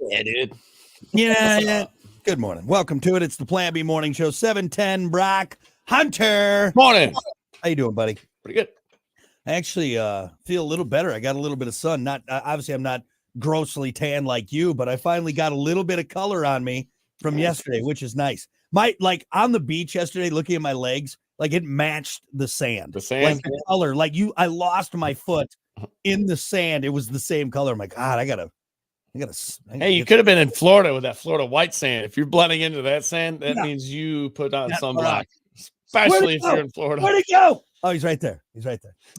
Yeah, dude. Yeah. Good morning. Welcome to it. It's the Plan B Morning Show. 710 Brock Hunter. Morning. How you doing, buddy? Pretty good. I actually feel a little better. I got a little bit of sun. Not obviously, I'm not grossly tan like you, but I finally got a little bit of color on me from yesterday, which is nice. On the beach yesterday, looking at my legs, like it matched the sand. The sand? Like the color. I lost my foot in the sand. It was the same color. I'm like, God, I gotta. Hey, you could have been in Florida with that Florida white sand. If you're blending into that sand, that means you put on sunblock, especially if you're in Florida. Where'd he go? Oh, he's right there.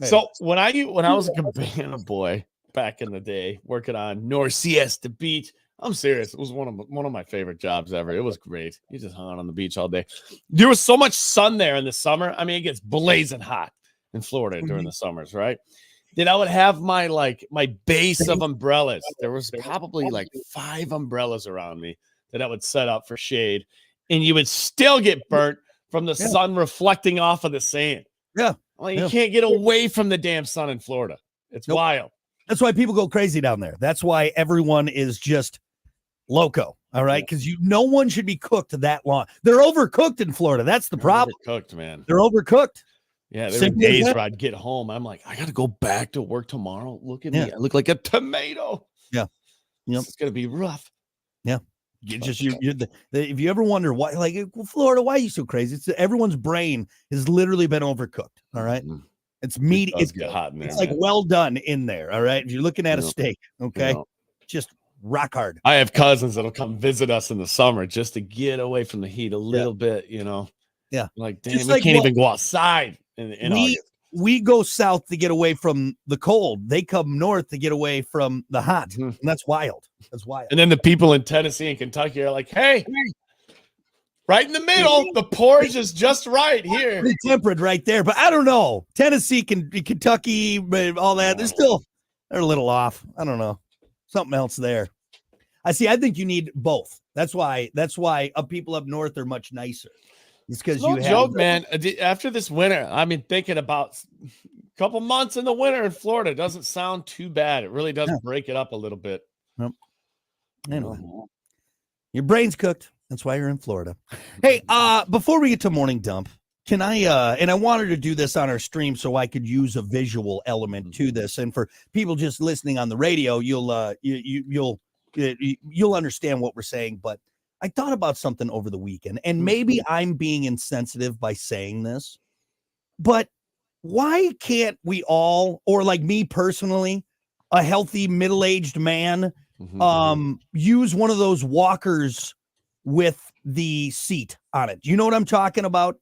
So when I was a cabana boy back in the day, working on North Siesta Beach, I'm serious. It was one of my favorite jobs ever. It was great. You just hung out on the beach all day. There was so much sun there in the summer. I mean, it gets blazing hot in Florida during the summers, right? Then I would have my base of umbrellas. There was probably like 5 umbrellas around me that I would set up for shade, and you would still get burnt from the sun reflecting off of the sand. Yeah. Well, you can't get away from the damn sun in Florida. It's wild. That's why people go crazy down there. That's why everyone is just loco. All right. Because no one should be cooked that long. They're overcooked in Florida. That's the problem. Overcooked, man. They're overcooked. Yeah, there were days where I'd get home. I'm like, I got to go back to work tomorrow. Look at me. I look like a tomato. Yeah. Yep. It's going to be rough. Yeah. If you ever wonder why, Florida, why are you so crazy? It's everyone's brain has literally been overcooked. All right. It's meaty. It's hot in there. It's like well done in there. All right. If you're looking at a steak, okay, just rock hard. I have cousins that'll come visit us in the summer just to get away from the heat a little bit, Yeah. Like, damn, we can't even go outside. We go south to get away from the cold. They come north to get away from the hot. And that's wild. And then the people in Tennessee and Kentucky are like, hey, right in the middle, the porridge is just right here. Pretty temperate right there. But I don't know. Tennessee, Kentucky, all that. They're a little off. I don't know. Something else there. I think you need both. That's why people up north are much nicer. It's because joke, man. After this winter, I've been thinking about a couple months in the winter in Florida. It doesn't sound too bad. It really does break it up a little bit. Nope. Anyway, your brain's cooked. That's why you're in Florida. Hey, before we get to morning dump, can I? And I wanted to do this on our stream so I could use a visual element to this, and for people just listening on the radio, you'll understand what we're saying, but. I thought about something over the weekend, and maybe I'm being insensitive by saying this, but why can't we all, or like me personally, a healthy middle-aged man, use one of those walkers with the seat on it? Do you know what I'm talking about?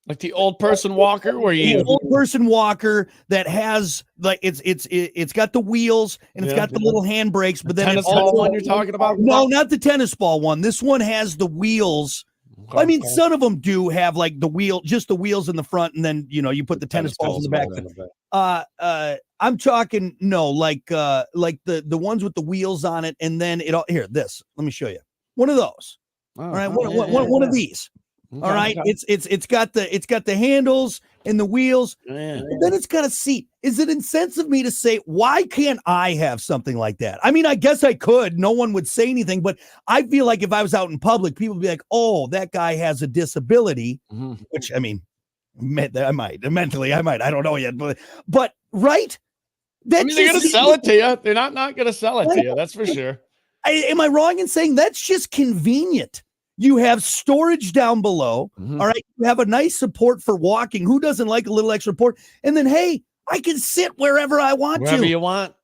Like the old person walker, where you old person walker that has it's got the wheels and it's got the little handbrakes, but then tennis ball one you're talking about? No, not the tennis ball one. This one has the wheels. I mean, some of them do have like just the wheels in the front, and then you put the tennis balls in the back. I'm talking like the ones with the wheels on it, and then let me show you one of those. All right, one of these. Okay, all right, it's got the handles and the wheels, and then it's got a seat. Is it insensitive of me to say, why can't I have something like that? I mean, I guess I could. No one would say anything, but I feel like if I was out in public, people would be like, "Oh, that guy has a disability," which I mean, I might mentally, I don't know yet, but right? They're going to sell it to you. They're not going to sell it to you. That's for sure. Am I wrong in saying that's just convenient? You have storage down below. All right. You have a nice support for walking. Who doesn't like a little extra support? And then, hey, I can sit wherever I want wherever you want.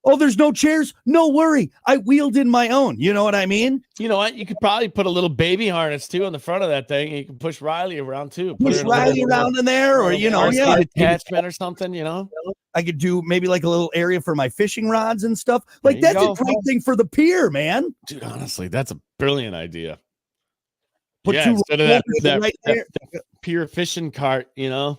Oh, there's no chairs? No worry. I wheeled in my own. You know what I mean? You know what? You could probably put a little baby harness too on the front of that thing. You can push Riley around too. Push Riley around in there, or attachment or something. I could do maybe like a little area for my fishing rods and stuff. Like that's a great thing for the pier, man. Dude, honestly, that's a brilliant idea. Instead of that pier fishing cart, I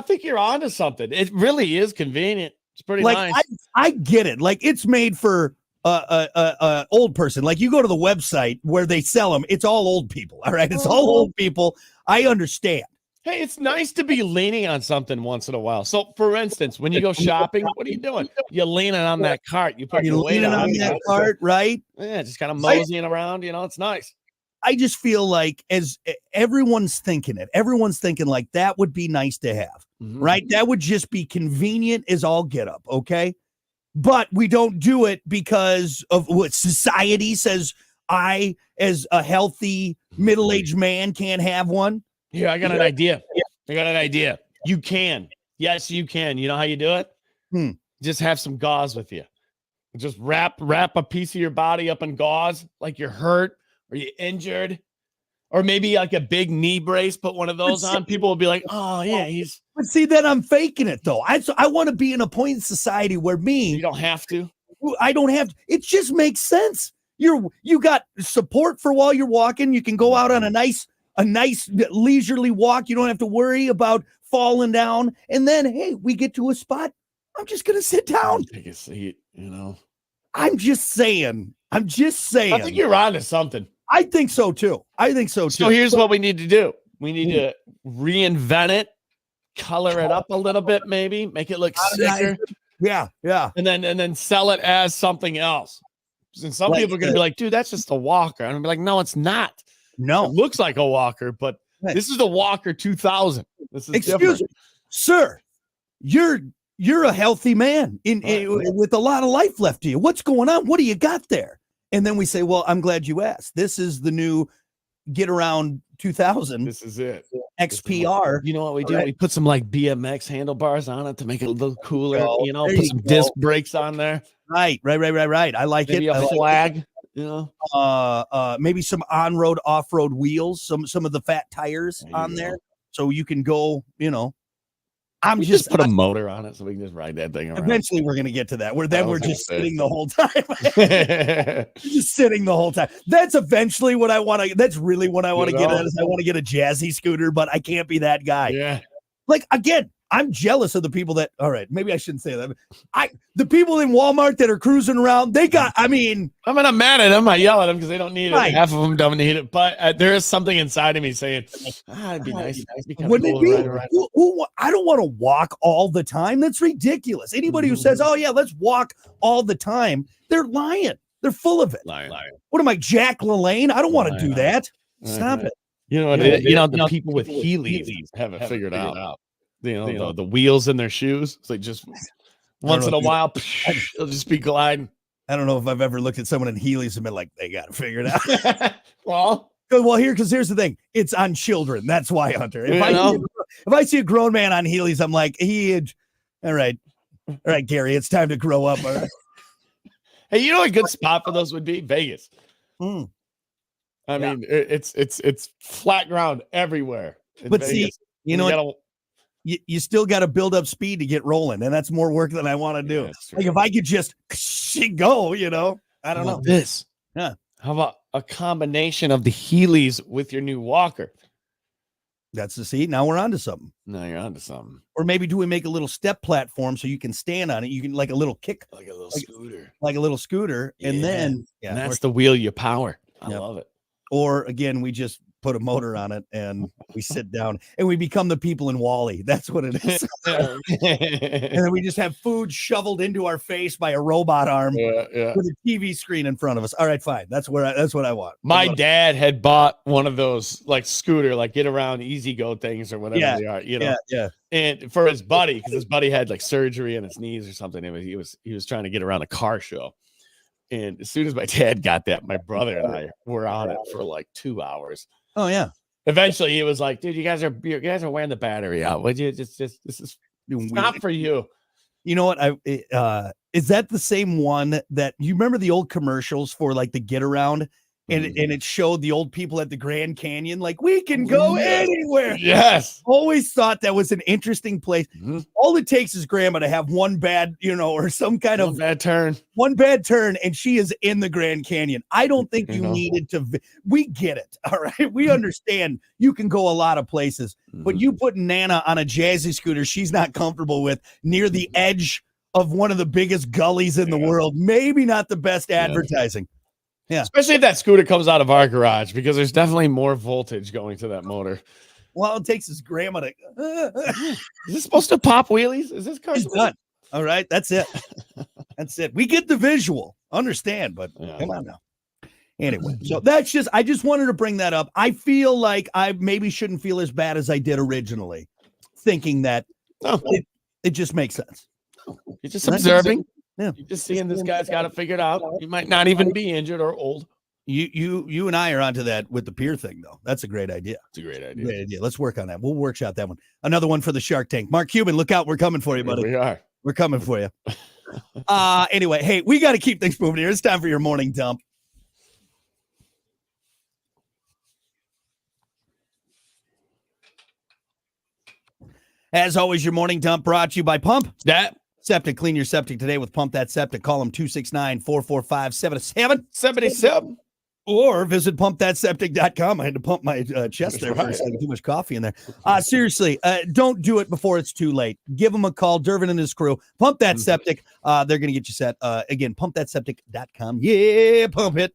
think you're onto something. It really is convenient. It's pretty nice. I get it. Like it's made for old person. Like you go to the website where they sell them. It's all old people. All right. It's all old people. I understand. Hey, it's nice to be leaning on something once in a while. So, for instance, when you go shopping, what are you doing? You're leaning on that cart. You put You're your weight leaning on that cart, right? Yeah, just kind of moseying around. It's nice. I just feel like as everyone's thinking like that would be nice to have, right? That would just be convenient as all get up, okay? But we don't do it because of what society says. I, as a healthy middle-aged man, can't have one. Here, I got an idea. You can. Yes, you can. You know how you do it? Just have some gauze with you. Just wrap a piece of your body up in gauze like you're hurt or you're injured. Or maybe like a big knee brace, put one of those on. People will be like, oh, yeah, he's... But see, then I'm faking it, though. I want to be in a point in society where You don't have to. I don't have... It just makes sense. You got support for while you're walking. You can go out on a nice leisurely walk. You don't have to worry about falling down. And then, hey, we get to a spot. I'm just going to sit down. Take a seat, I'm just saying. I think you're on to something. I think so too. So here's what we need to do. We need to reinvent it, color it up a little bit, maybe make it look sicker. Yeah. And then sell it as something else. And some people are going to be like, dude, that's just a walker. And I'm be like, no, it's not. No, it looks like a walker, but this is the Walker 2000. This is Excuse me, sir. You're a healthy man with a lot of life left to you. What's going on? What do you got there? And then we say, well, I'm glad you asked. This is the new Get Around 2000. This is it. XPR. You know what we do? Right. We put some like BMX handlebars on it to make it a little cooler. Put some disc brakes on there. Right. I like maybe it. Maybe a flag. Maybe some on-road, off-road wheels. Some of the fat tires on there, so you can go. I'm just put a motor on it so we can just ride that thing around. Eventually, we're going to get to that. We're just sitting the whole time. Just sitting the whole time. That's eventually what I want to. That's really what I want to get at. Is I want to get a jazzy scooter, but I can't be that guy. Yeah. Like again, I'm jealous of the people that. All right, maybe I shouldn't say that. The people in Walmart that are cruising around. They got. I mean, I'm not mad at them. I yell at them because they don't need it. Right. Half of them don't need it. But there is something inside of me saying, it'd be nice. Wouldn't it be? I don't want to walk all the time. That's ridiculous. Anybody who says, "Oh yeah, let's walk all the time," they're lying. They're full of it. Lying. What am I, Jack LaLanne? I don't want to do that. Stop it. The people with Heelys have it figured out. The wheels in their shoes. It's like just once in a while, they'll just be gliding. I don't know if I've ever looked at someone in Heelys and been like, they got it figured out. Well, because here's the thing. It's on children. That's why, Hunter. If I see a grown man on Heelys, I'm like, all right, Gary, it's time to grow up. All right. Hey, you know a good spot for those would be? Vegas. I mean, it's flat ground everywhere. But Vegas. You still got to build up speed to get rolling, and that's more work than I want to do. Like if I could just go, I don't know. This. Yeah. How about a combination of the Heelys with your new walker? That's the seat. Now we're onto something. Now you're onto something. Or maybe do we make a little step platform so you can stand on it? You can like a little kick, like a little scooter, and then and that's the wheel you power. I love it. Or again, we just put a motor on it and we sit down and we become the people in WALL-E. That's what it is. And then we just have food shoveled into our face by a robot arm with a TV screen in front of us. All right, fine. That's what I want. My dad had bought one of those like scooter, like get around easy go things or whatever they are, Yeah. And for his buddy, because his buddy had like surgery in his knees or something. He was trying to get around a car show. And as soon as my dad got that, my brother and I were on it for like 2 hours. Oh yeah. Eventually, he was like, "Dude, you guys are wearing the battery out. Would you just this is not for you." You know what? Is that the same one that you remember the old commercials for like the Get Around? And it showed the old people at the Grand Canyon, like we can go anywhere. Yes. Always thought that was an interesting place. All it takes is grandma to have one bad, or some kind of bad turn. One bad turn, and she is in the Grand Canyon. I don't think you needed to. We get it. All right. We understand you can go a lot of places, but you put Nana on a jazzy scooter she's not comfortable with near the edge of one of the biggest gullies in the world. Maybe not the best advertising. Yeah. Especially if that scooter comes out of our garage, because there's definitely more voltage going to that motor. Well, it takes his grandma to. Is this supposed to pop wheelies? Is this car? He's done. All right, that's it. That's it. We get the visual, understand, but come on now. Anyway, so that's just, I just wanted to bring that up. I feel like I maybe shouldn't feel as bad as I did originally, thinking that it just makes sense. You're just observing. Yeah. You're just seeing this guy's got it figured out. He might not even be injured or old. You and I are onto that with the peer thing, though. That's a great idea. It's a great idea. Great idea. Let's work on that. We'll workshop that one. Another one for the Shark Tank. Mark Cuban, look out. We're coming for you, buddy. Here we are. We're coming for you. Anyway, hey, we got to keep things moving here. It's time for your morning dump. As always, your morning dump brought to you by Pump That Septic. Clean your septic today with Pump That Septic. Call them 269-445-7777. Or visit pumpthatseptic.com. I had to pump my chest there for a second. Too much coffee in there. Seriously, don't do it before it's too late. Give them a call. Dervin and his crew. Pump That Septic. They're going to get you set. Again, pumpthatseptic.com. Yeah, pump it.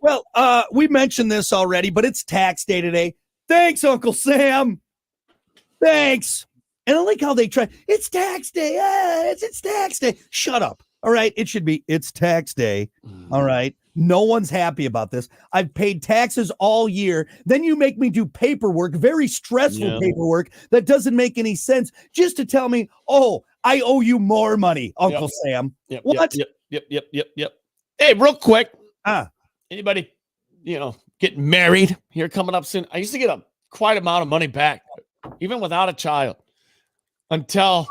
Well, we mentioned this already, but it's tax day today. Thanks, Uncle Sam. Thanks. And I like how they try. It's tax day. It's tax day. Shut up. All right. It should be. It's tax day. All right. No one's happy about this. I've paid taxes all year. Then you make me do paperwork, very stressful paperwork that doesn't make any sense, just to tell me, oh, I owe you more money, Uncle Sam. What? Yep. Hey, real quick. Anybody, get married here coming up soon? I used to get a quite amount of money back, even without a child, until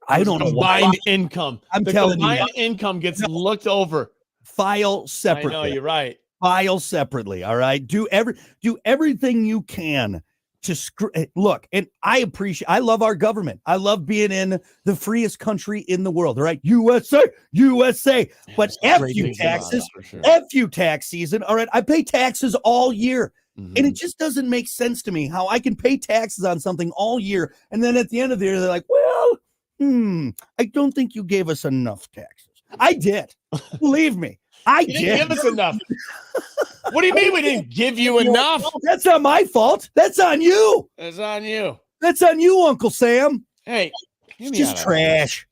I don't know combined income. I'm telling you, combined income gets looked over. File separately. I know, you're right. File separately. All right. Do everything you can to look. And I love our government. I love being in the freest country in the world. All right. USA. But F you taxes. Sure. F you tax season. All right. I pay taxes all year. Mm-hmm. And it just doesn't make sense to me how I can pay taxes on something all year. And then at the end of the year, they're like, well, I don't think you gave us enough taxes. I did. Believe me, I did. Give us enough. What do you mean we didn't give you enough? That's not my fault. That's on you. That's on you. That's on you, Uncle Sam. Hey, it's just trash.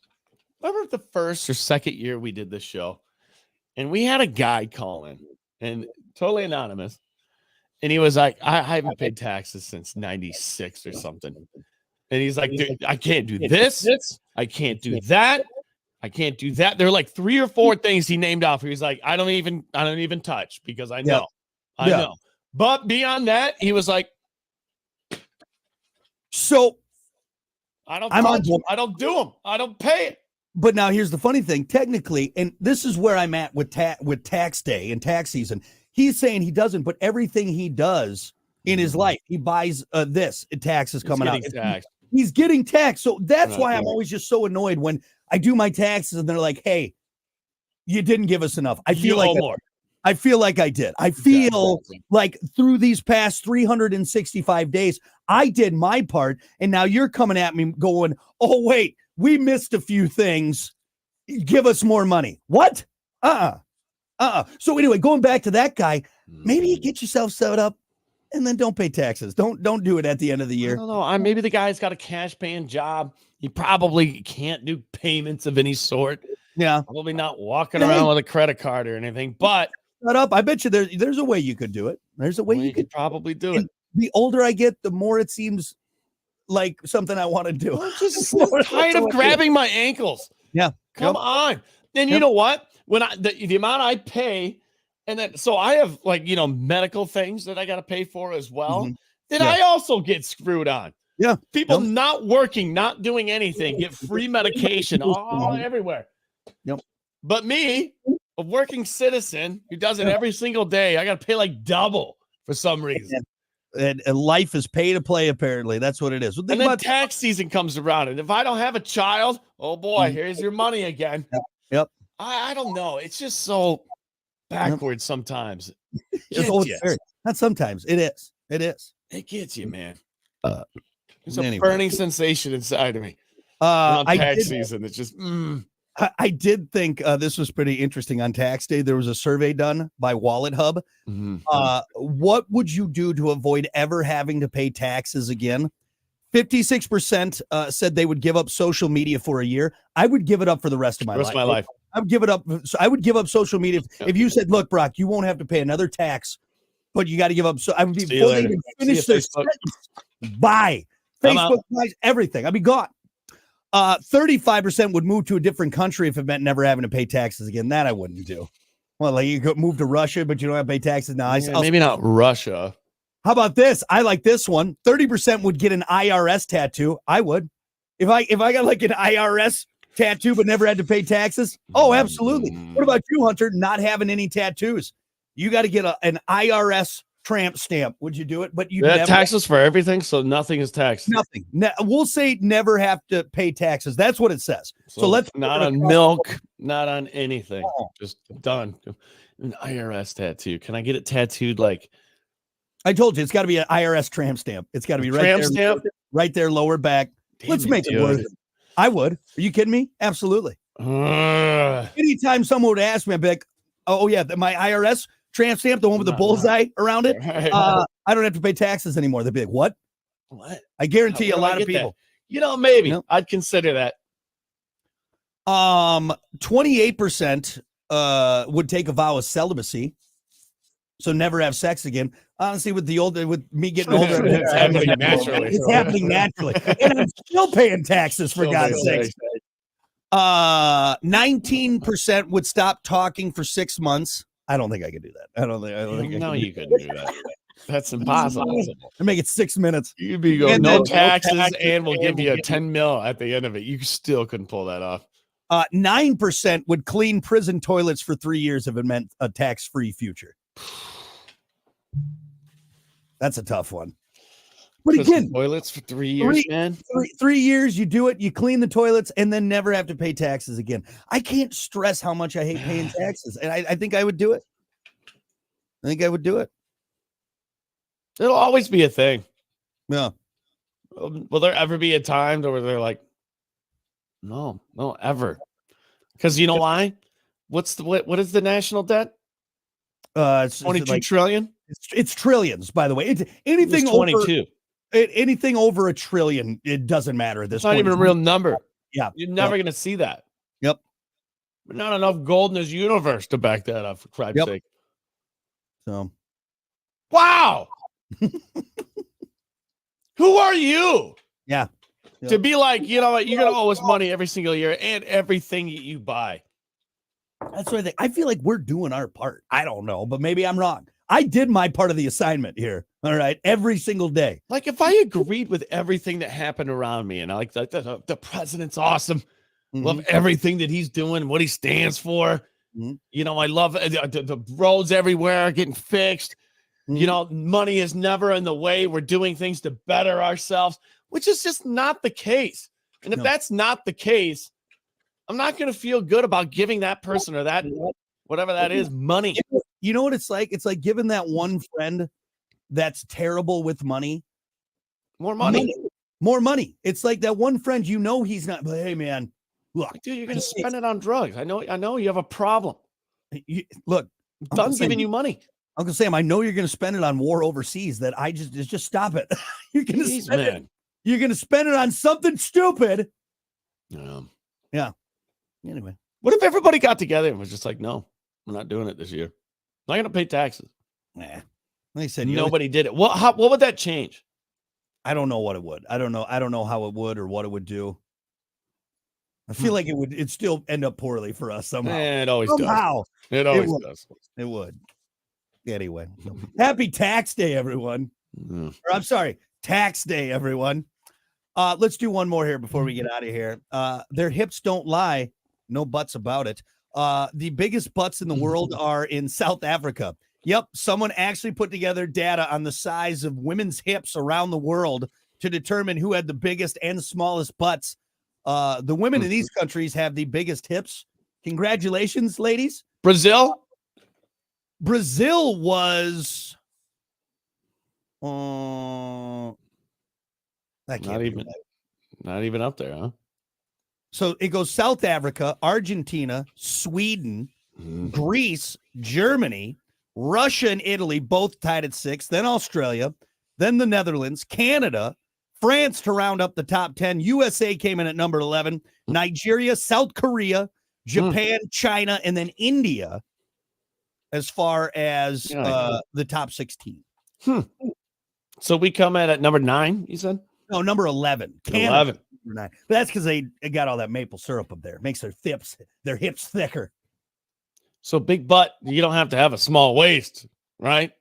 Remember the first or second year we did this show, and we had a guy call in, and totally anonymous, and he was like, I haven't paid taxes since 96 or something. And he's like, dude, I can't do this. I can't do that. I can't do that. There are like 3 or 4 things he named off. He's like, I don't even touch because I know. I know. But beyond that, he was like, so I don't do them. I don't pay it. But now here's the funny thing. Technically, and this is where I'm at with tax day and tax season. He's saying he doesn't, but everything he does in his life, he buys taxes coming out. He's getting taxed. So that's why I'm always just so annoyed when I do my taxes and they're like, hey, you didn't give us enough. I feel like I did. I feel like through these past 365 days, I did my part. And now you're coming at me going, oh, wait, we missed a few things. Give us more money. What? So anyway, going back to that guy, maybe you get yourself set up and then don't pay taxes. Don't do it at the end of the year. I don't know. Maybe the guy's got a cash paying job. He probably can't do payments of any sort. Yeah. Probably not walking around with a credit card or anything, but shut up. I bet you there's a way you could do it. There's a way you could probably do it. The older I get, the more it seems like something I want to do. I'm just tired of grabbing my ankles. Yeah. Come on. And you know what? When the amount I pay, and then so I have medical things that I got to pay for as well. Mm-hmm. That I also get screwed on. Yeah. People not working, not doing anything, get free medication all everywhere. Yep. But me, a working citizen who does it every single day, I got to pay like double for some reason. And life is pay to play, apparently. That's what it is. And then tax season comes around. And if I don't have a child, oh boy, here's your money again. Yep. I don't know. It's just so backwards sometimes. Not sometimes. It is. It gets you, man. There's a burning sensation inside of me. I tax season. It's just I did think this was pretty interesting on tax day. There was a survey done by Wallet Hub. What would you do to avoid ever having to pay taxes again? 56% said they would give up social media for a year. I would give it up for the rest of my life. I would give it up. So I would give up social media. If you said, look, Brock, you won't have to pay another tax, but you got to give up. So I would be before they even finish their sentence. Bye. Facebook, buys everything. I'd be gone. 35% would move to a different country if it meant never having to pay taxes again. That I wouldn't do. Well, like you could move to Russia, but you don't have to pay taxes now. Maybe not Russia. How about this? I like this one. 30% would get an IRS tattoo. I would. If I got like an IRS tattoo but never had to pay taxes. Oh, absolutely. What about you, Hunter? Not having any tattoos. You got to get an IRS tramp stamp. Would you do it? But you never taxes for everything, so nothing is taxed. Nothing. We'll say never have to pay taxes. That's what it says. So let's not on milk, not on anything. Just done. An IRS tattoo. Can I get it tattooed like? I told you it's got to be an IRS tramp stamp. It's got to be right there, lower back. Let's make it worth it. I would. Are you kidding me? Absolutely. Anytime someone would ask me, I'd be like, "Oh yeah, my IRS tramp stamp, the one with the bullseye around it. I don't have to pay taxes anymore." They'd be like, "What? What?" I guarantee you, a lot of people. That? Maybe I'd consider that. 28% would take a vow of celibacy. So never have sex again. Honestly, with me getting older, it's happening naturally. It's happening naturally, and I'm still paying taxes for God's sake. 19% would stop talking for 6 months. I don't think I could do that. I don't think. No, you couldn't do that. That's impossible. I make it 6 minutes. You'd be going no taxes, and we'll give you a 10 mil at the end of it. You still couldn't pull that off. 9% would clean prison toilets for 3 years if it meant a tax-free future. That's a tough one. But again, toilets for 3 years, man. 3 years, you do it, you clean the toilets, and then never have to pay taxes again. I can't stress how much I hate paying taxes, and I think I would do it. I think I would do it. It'll always be a thing. Yeah. Will there ever be a time where they're like, no, ever? Because you know why? What is the national debt? It's 22 trillion. It's trillions, by the way. Anything over 22. Anything over $1 trillion, it doesn't matter at this point. It's not even a real number. Yeah, you're never going to see that. Yep. But not enough gold in this universe to back that up, for Christ's sake. So, wow. Who are you? Yeah. To be like, you know what, you're going to owe us money every single year and everything you buy. That's what I think. I feel like we're doing our part. I don't know, but maybe I'm wrong. I did my part of the assignment here. All right. Every single day. Like if I agreed with everything that happened around me and I like the president's awesome. Mm-hmm. Love everything that he's doing, what he stands for. Mm-hmm. You know, I love the roads everywhere getting fixed. Mm-hmm. You know, money is never in the way. We're doing things to better ourselves, which is just not the case. And if that's not the case, I'm not going to feel good about giving that person or that, whatever that is, money. You know what it's like? It's like giving that one friend that's terrible with money. More money. More money. It's like that one friend, you know, he's not, but hey, man, look. Dude, you're going to spend it on drugs. I know you have a problem. Look. I'm done giving you money. Uncle Sam, I know you're going to spend it on war overseas that I just stop it. You're going to spend it. You're going to spend it on something stupid. Yeah. Anyway, what if everybody got together and was just like, no, we're not doing it this year. I'm not going to pay taxes. Nah. Like I said, nobody did it. What would that change? I don't know what it would. I don't know how it would or what it would do. I feel like it'd still end up poorly for us somehow. It always does. It always does. It would. Anyway, happy tax day, everyone. Or I'm sorry, tax day, everyone. Let's do one more here before we get out of here. Their hips don't lie. No buts about it. The biggest butts in the world are in South Africa. Yep. Someone actually put together data on the size of women's hips around the world to determine who had the biggest and smallest butts. The women in these countries have the biggest hips. Congratulations, ladies. Brazil was not even up there, huh? So it goes South Africa, Argentina, Sweden, Greece, Germany, Russia, and Italy, both tied at 6. Then Australia, then the Netherlands, Canada, France to round up the top 10. USA came in at number 11. Nigeria, South Korea, Japan, China, and then India as far as the top 16. So we come in at number 9, you said? No, number 11. Canada, 11. Number 9. But that's because they got all that maple syrup up there. It makes their hips thicker. So big butt, you don't have to have a small waist, right?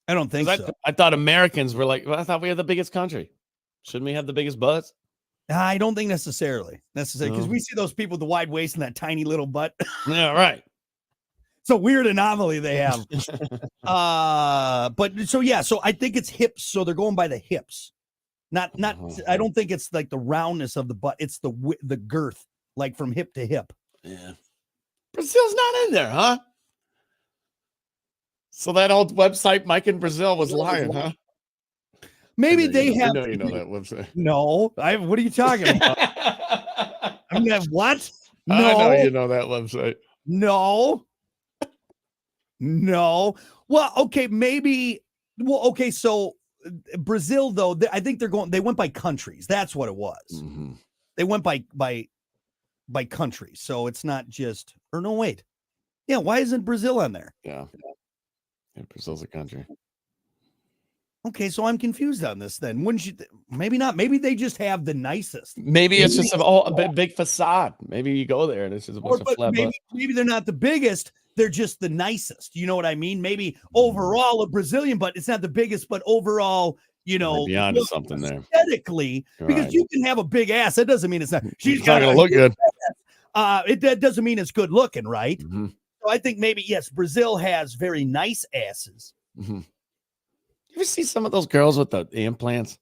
I don't think so. I thought Americans were like, well, I thought we had the biggest country. Shouldn't we have the biggest butts? I don't think necessarily because we see those people with the wide waist and that tiny little butt. Yeah, right. It's a weird anomaly they have. But so I think it's hips. So they're going by the hips. Not I don't think it's like the roundness of the butt. It's the girth, like from hip to hip. Yeah. Brazil's not in there, huh? So that old website, Mike in Brazil, was lying, huh? Maybe they have. I know you know that website. No, what are you talking about? I mean, what? No, I know you know that website. No. Well, okay, maybe. Well, okay, so Brazil, though, I think they went by countries. That's what it was. Mm-hmm. They went by countries. So it's not just, or no, wait. Yeah, why isn't Brazil on there? Yeah, Brazil's a country. Okay, so I'm confused on this then. Wouldn't you? Maybe not. Maybe they just have the nicest. Maybe it's just a big facade. Maybe you go there and it's just a bunch of flat butts. Maybe they're not the biggest. They're just the nicest. You know what I mean? Maybe overall a Brazilian, but it's not the biggest, but overall, be onto something there. Aesthetically, because you can have a big ass. That doesn't mean it's not. She's not going to look good. That doesn't mean it's good looking, right? Mm-hmm. So I think maybe, yes, Brazil has very nice asses. Mm-hmm. You ever see some of those girls with the implants?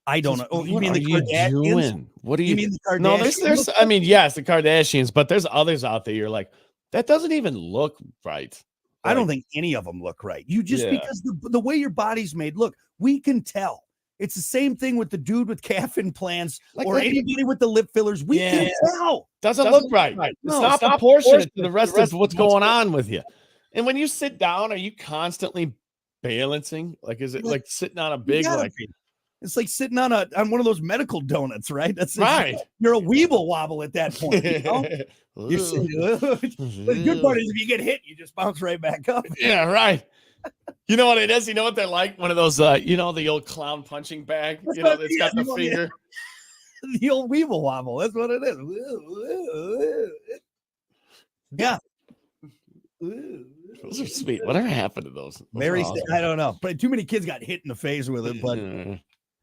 I don't know. Oh, you mean the Kardashians? What do you mean? The Kardashians? No, there's. I mean, yes, the Kardashians, but there's others out there. You're like, that doesn't even look right. I don't think any of them look right. You just because the way your body's made. Look, we can tell. It's the same thing with the dude with calf implants or anybody with the lip fillers. We can tell. Doesn't look right. It's not proportionate to the rest of what's going on with you. And when you sit down, are you constantly balancing? Like, is it like sitting on a big it's like sitting on one of those medical donuts, right? That's right. You're a weeble wobble at that point. You know? The good part is if you get hit, you just bounce right back up. Yeah, right. You know what it is? You know what they're like? One of those, the old clown punching bag. It's got the finger. The old weeble wobble. That's what it is. Yeah. Those are sweet. Whatever happened to those? Awesome. I don't know, but too many kids got hit in the face with it. But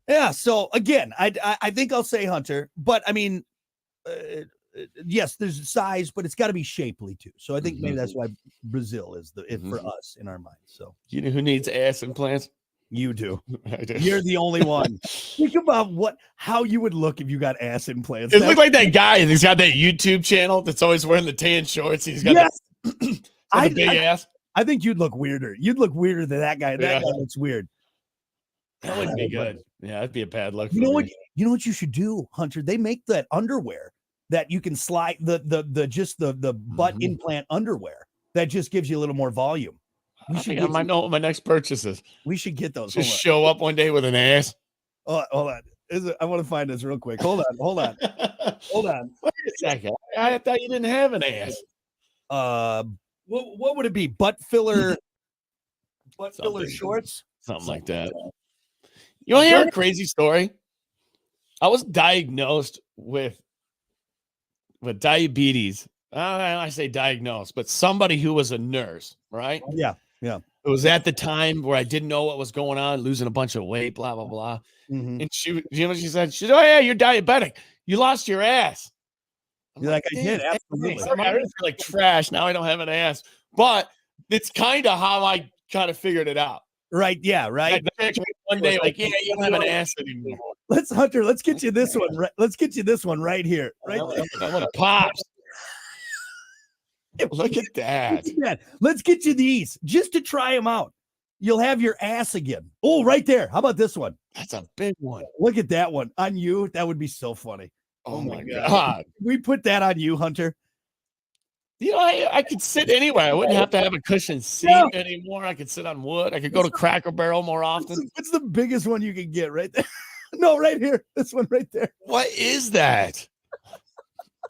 yeah, so again, I think I'll say Hunter, but I mean, yes, there's size, but it's got to be shapely too. So I think maybe that's why Brazil is for us in our minds. So you know who needs ass implants? You do. You're the only one. Think about how you would look if you got ass implants. It looked like that guy, and he's got that YouTube channel that's always wearing the tan shorts. He's got the big ass. I think you'd look weirder. You'd look weirder than that guy. That guy looks weird. That would be good. Yeah, that'd be a bad look. You know what? You know what you should do, Hunter? They make that underwear that you can slide the butt implant underwear that just gives you a little more volume. I might know what my next purchase is. We should get those. Just show up one day with an ass. Oh, hold on. I want to find this real quick. Hold on. Wait a second. I thought you didn't have an ass. What would it be? Butt filler shorts? Something like that. You want to hear a crazy story? I was diagnosed with diabetes. I say diagnosed, but somebody who was a nurse, right? Yeah. It was at the time where I didn't know what was going on, losing a bunch of weight, blah, blah, blah. Mm-hmm. And she said, oh, yeah, you're diabetic. You lost your ass. You're like, I did, absolutely. I feel like trash. Now I don't have an ass. But it's kind of how I kind of figured it out. Right. Yeah. Right. One day, like, yeah, you don't have an ass anymore. Let's get you this one. Let's get you this one right here. Right. I want to pops. Look at that. Let's get you these just to try them out. You'll have your ass again. Oh, right there. How about this one? That's a big one. Look at that one on you. That would be so funny. Oh my God. We put that on you, Hunter. You know, I could sit anywhere. I wouldn't have to have a cushion seat anymore. I could sit on wood. I could go to Cracker Barrel more often. What's the biggest one you can get right there? No, right here. This one right there. What is that?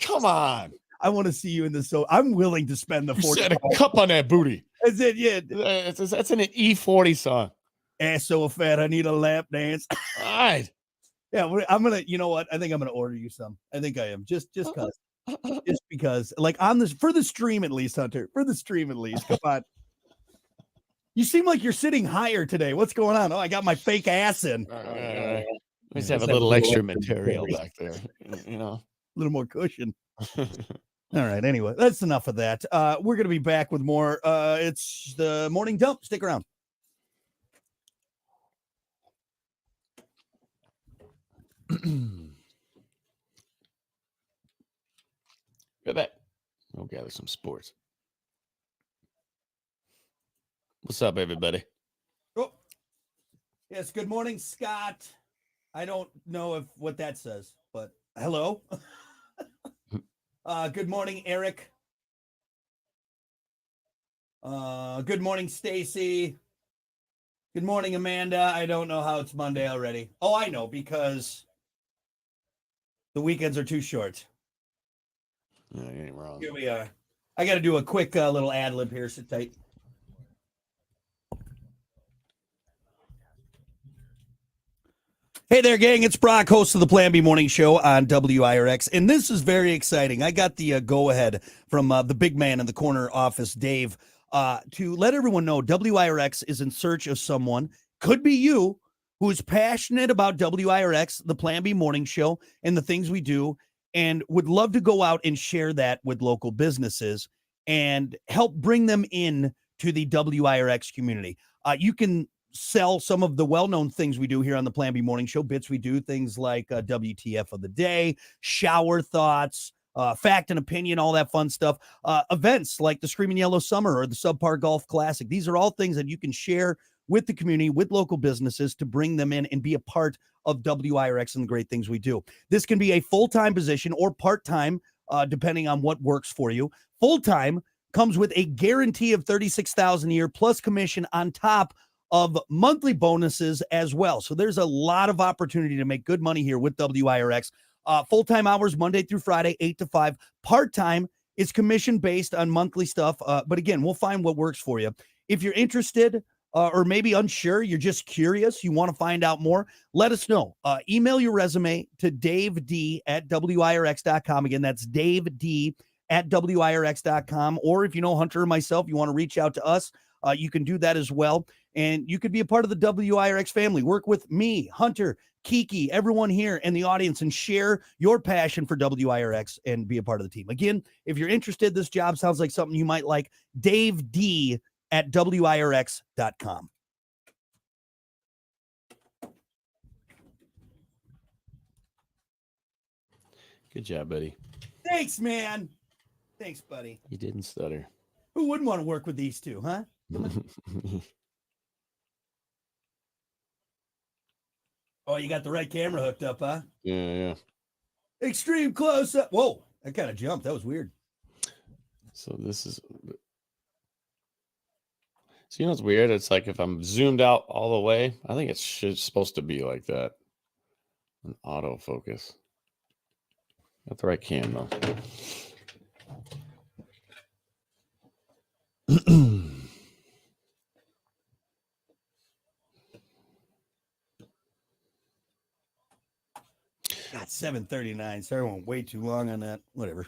Come on. I want to see you in the so. I'm willing to spend the 40. Set a cup on that booty. That's it. Yeah. That's an E40 song. Ass so fat, I need a lap dance. All right. Yeah, I'm gonna. You know what? I think I'm gonna order you some. I think I am. Just because, like on this for the stream at least, Hunter. For the stream at least. Come on. You seem like you're sitting higher today. What's going on? Oh, I got my fake ass in. Let's have a little extra material back there. You know, a little more cushion. All right. Anyway, that's enough of that. We're gonna be back with more. It's the morning dump. Stick around. Get that. We'll gather some sports. What's up, everybody? Oh, yes. Good morning, Scott. I don't know what that says, but hello. Good morning, Eric. Good morning, Stacy. Good morning, Amanda. I don't know how it's Monday already. Oh, I know, because the weekends are too short. No, you ain't wrong. Here we are. I got to do a quick little ad lib here. Sit tight. Hey there, gang. It's Brock, host of the Plan B Morning Show on WIRX. And this is very exciting. I got the go-ahead from the big man in the corner office, Dave, to let everyone know WIRX is in search of someone, could be you, who is passionate about WIRX, the Plan B Morning Show, and the things we do, and would love to go out and share that with local businesses and help bring them in to the WIRX community. You can sell some of the well-known things we do here on the Plan B Morning Show, bits we do, things like WTF of the day, shower thoughts, fact and opinion, all that fun stuff, events like the Screaming Yellow Summer or the Subpar Golf Classic. These are all things that you can share with the community, with local businesses, to bring them in and be a part of WIRX and the great things we do. This can be a full-time position or part-time, depending on what works for you. Full-time comes with a guarantee of $36,000 a year plus commission on top of monthly bonuses as well. So there's a lot of opportunity to make good money here with WIRX. Full-time hours, Monday through Friday, 8 to 5. Part-time is commission-based on monthly stuff. But again, we'll find what works for you. If you're interested or maybe unsure, you're just curious, you want to find out more, let us know. Email your resume to daved@wirx.com. Again, that's daved@wirx.com. Or if you know Hunter or myself, you want to reach out to us, you can do that as well. And you could be a part of the WIRX family. Work with me, Hunter, Kiki, everyone here in the audience, and share your passion for WIRX and be a part of the team. Again, if you're interested, this job sounds like something you might like. daved@wirx.com. Good job, buddy. Thanks, man. Thanks, buddy. You didn't stutter. Who wouldn't want to work with these two, huh? Oh, you got the right camera hooked up, huh? Yeah. Extreme close up. Whoa, that kind of jumped. That was weird. So this is. So you know what's weird? It's like if I'm zoomed out all the way, I think it's supposed to be like that. An autofocus. Got the right cam though. God, 7:39. Sorry, I went way too long on that. Whatever.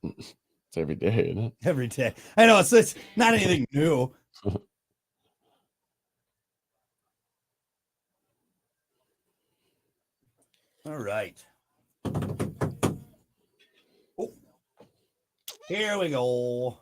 It's every day, isn't it? Every day. I know it's not anything new. All right. Oh, here we go.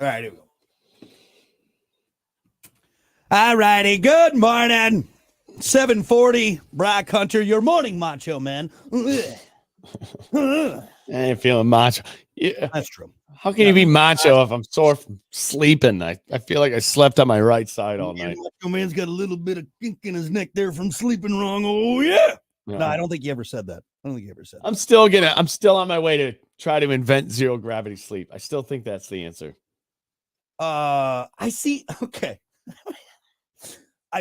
All right, here we go. All righty, good morning. 7:40, Brock Hunter, your morning macho man. I ain't feeling macho. Yeah. That's true. How can you be macho if I'm sore from sleeping? I feel like I slept on my right side all night. Macho man's got a little bit of kink in his neck there from sleeping wrong. Oh, yeah. No, I don't think you ever said that. I'm still on my way to try to invent zero gravity sleep. I still think that's the answer. I see. Okay.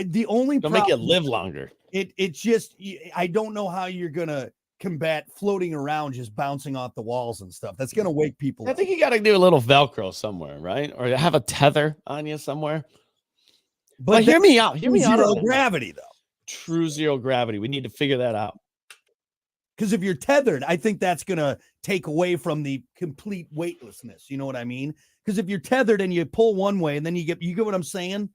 The only Don't make it live longer. It's just, I don't know how you're gonna combat floating around just bouncing off the walls and stuff. That's gonna wake people up. I think you got to do a little Velcro somewhere, right? Or have a tether on you somewhere. But hear me out. Zero gravity, though. True zero gravity. We need to figure that out. Because if you're tethered, I think that's gonna take away from the complete weightlessness. You know what I mean? Because if you're tethered and you pull one way and then you get what I'm saying?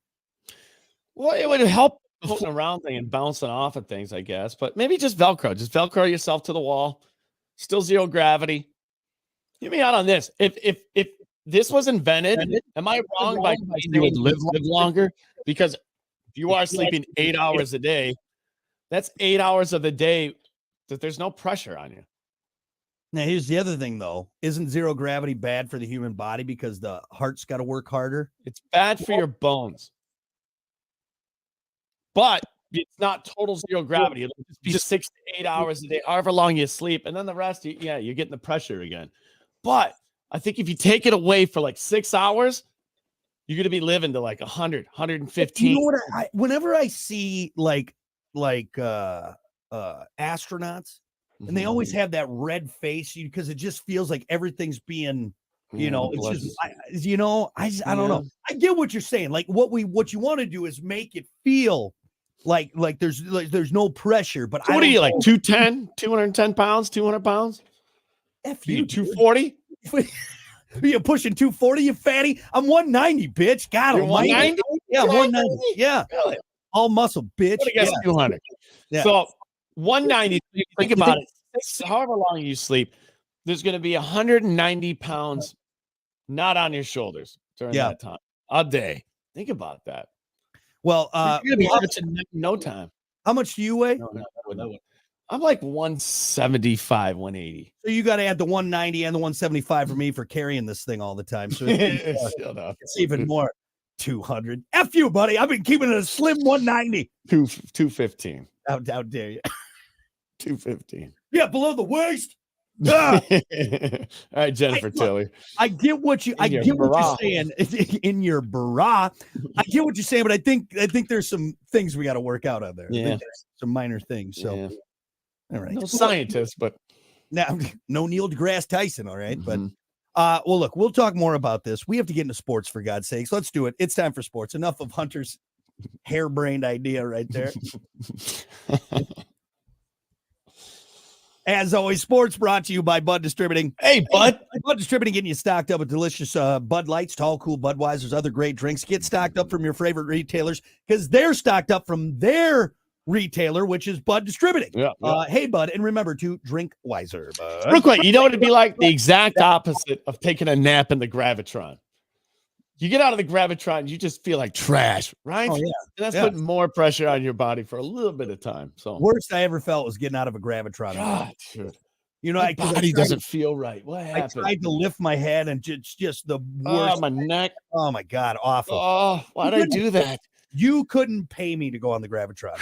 Well, it would help floating around thing and bouncing off of things, I guess. But maybe just Velcro. Just Velcro yourself to the wall. Still zero gravity. Hear me out on this. If this was invented, am I wrong by saying you would live longer? Because if you are sleeping 8 hours a day, that's 8 hours of the day that there's no pressure on you. Now, here's the other thing, though. Isn't zero gravity bad for the human body because the heart's got to work harder? It's bad for your bones. But it's not total zero gravity. It'll just be 6 to 8 hours a day, however long you sleep. And then the rest, you're getting the pressure again. But I think if you take it away for like 6 hours, you're going to be living to like 100, 115. You know what? Whenever I see like astronauts, and they always have that red face because it just feels like everything's being, it's just, I don't know. I get what you're saying. Like what you want to do is make it feel like there's no pressure. But what are you like 210, 210 pounds, 200 pounds? F you, 240? You're pushing 240, you fatty. I'm 190, bitch. God almighty. 190? Yeah, 190. Yeah. Really? All muscle, bitch. I guess 200. Yeah. So 190, think about it. However long you sleep, there's going to be 190 pounds not on your shoulders during that time a day. Think about that. Well, you're going to be in no time. How much do you weigh? No. I'm like 175, 180. So you got to add the 190 and the 175 for me for carrying this thing all the time. So it's even more. 200. F you, buddy. I've been keeping it a slim 190. 215. How dare you? 215. Yeah, below the waist. All right, Jennifer Tilly. I get what you're saying in your bra. I get what you're saying, but I think there's some things we got to work out on there. Yeah, some minor things. So, all right, no scientist, but now no Neil deGrasse Tyson. All right, but well, look, we'll talk more about this. We have to get into sports for God's sakes. Let's do it. It's time for sports. Enough of Hunter's harebrained idea right there. As always, sports brought to you by Bud Distributing. Hey, Bud. Bud Distributing getting you stocked up with delicious Bud Lights, Tall, Cool, Budweiser's, other great drinks. Get stocked up from your favorite retailers because they're stocked up from their retailer, which is Bud Distributing. Yeah. Hey, Bud, and remember to drink wiser, Bud. Real quick, you know what it'd be like? The exact opposite of taking a nap in the Gravitron. You get out of the Gravitron, you just feel like trash, right? Oh, yeah. And that's putting more pressure on your body for a little bit of time. So worst I ever felt was getting out of a Gravitron. God, dude. You know, my body doesn't feel right. What happened? I tried to lift my head and it's just the worst. Oh, my neck. Oh my God, awful. Oh, why'd I do that? You couldn't pay me to go on the Gravitron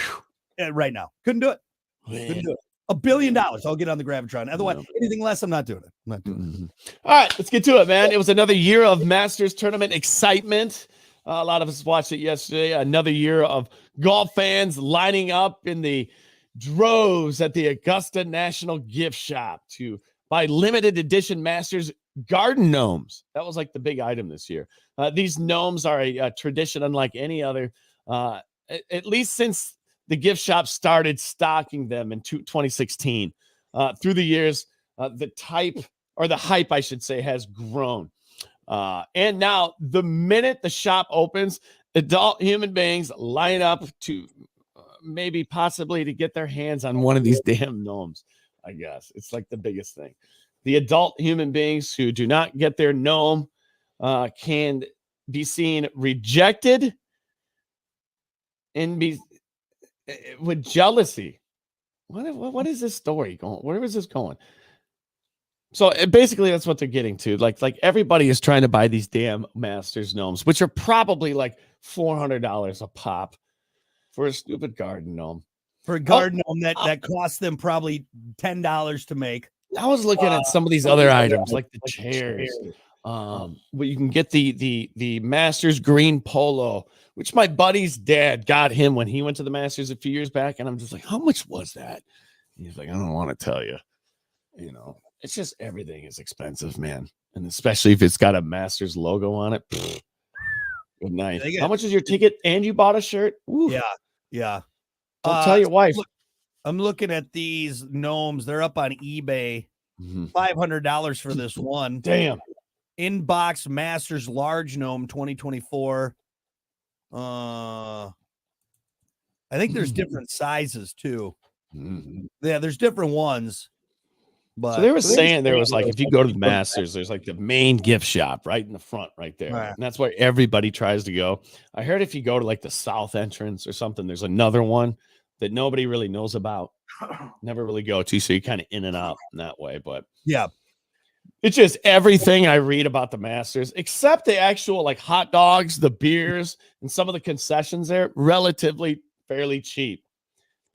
right now. Couldn't do it. Couldn't do it. $1 billion. I'll get on the Gravitron. Otherwise, anything less, I'm not doing it. I'm not doing it. All right, let's get to it, man. It was another year of Masters tournament excitement. A lot of us watched it yesterday. Another year of golf fans lining up in the droves at the Augusta National Gift Shop to buy limited edition Masters garden gnomes. That was like the big item this year. These gnomes are a tradition unlike any other, at least since the gift shop started stocking them in 2016. Through the years, the hype, I should say, has grown. And now the minute the shop opens, adult human beings line up to maybe possibly to get their hands on one of these damn gnomes. I guess it's like the biggest thing. The adult human beings who do not get their gnome can be seen rejected and be with jealousy. What is this story going? Where is this going? So basically, that's what they're getting to. Like everybody is trying to buy these damn Masters gnomes, which are probably like $400 a pop for a stupid garden gnome. For a garden gnome that costs them probably $10 to make. I was looking at some of these other items, like the chairs. Well, you can get the Masters green polo, which my buddy's dad got him when he went to the Masters a few years back, and I'm just like, how much was that? And he's like, I don't want to tell you. You know, it's just everything is expensive, man, and especially if it's got a Masters logo on it. Pfft, good night. How much is your ticket? And you bought a shirt? Ooh. Yeah. Don't tell your wife. I'm looking at these gnomes. They're up on eBay. $500 for this one. Damn. Inbox Masters large gnome 2024. I think there's different sizes too. Yeah, there's different ones. But so they were saying there was like, if you go to the Masters, there's like the main gift shop right in the front, right there. Right. And that's where everybody tries to go. I heard if you go to like the south entrance or something, there's another one that nobody really knows about. Never really go to. So you're kind of in and out in that way. But yeah, it's just everything I read about the Masters, except the actual like hot dogs, the beers, and some of the concessions there, relatively fairly cheap.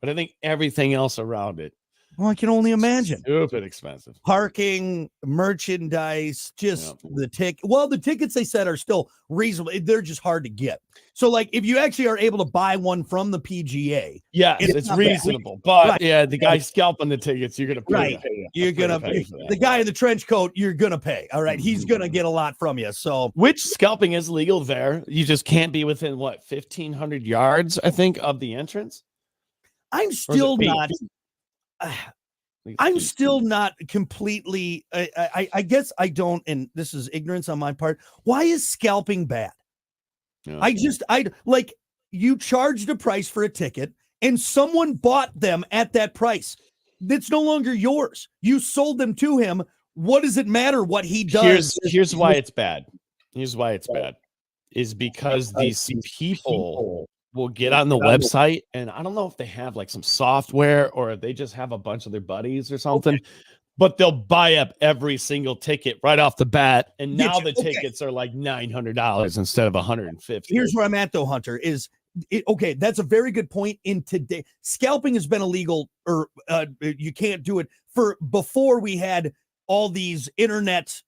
But I think everything else around it, well, I can only imagine. Stupid expensive. Parking, merchandise, just the ticket. Well, the tickets they said are still reasonable. They're just hard to get. So, like, if you actually are able to buy one from the PGA, it's reasonable. But the guy scalping the tickets, you're gonna pay. Right. You're gonna pay. The guy in the trench coat, you're gonna pay. All right, he's gonna get a lot from you. So, which scalping is legal there? You just can't be within 1,500 yards, I think, of the entrance. I'm still not completely. I guess I don't, and this is ignorance on my part. Why is scalping bad? You charged a price for a ticket, and someone bought them at that price. That's no longer yours. You sold them to him. What does it matter what he does? Here's why it's bad. Here's why it's bad. Is because these people will get on the website, and I don't know if they have like some software or if they just have a bunch of their buddies or something, but they'll buy up every single ticket right off the bat. And now the tickets are like $900 instead of $150. Here's where I'm at though, Hunter, that's a very good point. In today, scalping has been illegal, or you can't do it for before we had all these internet,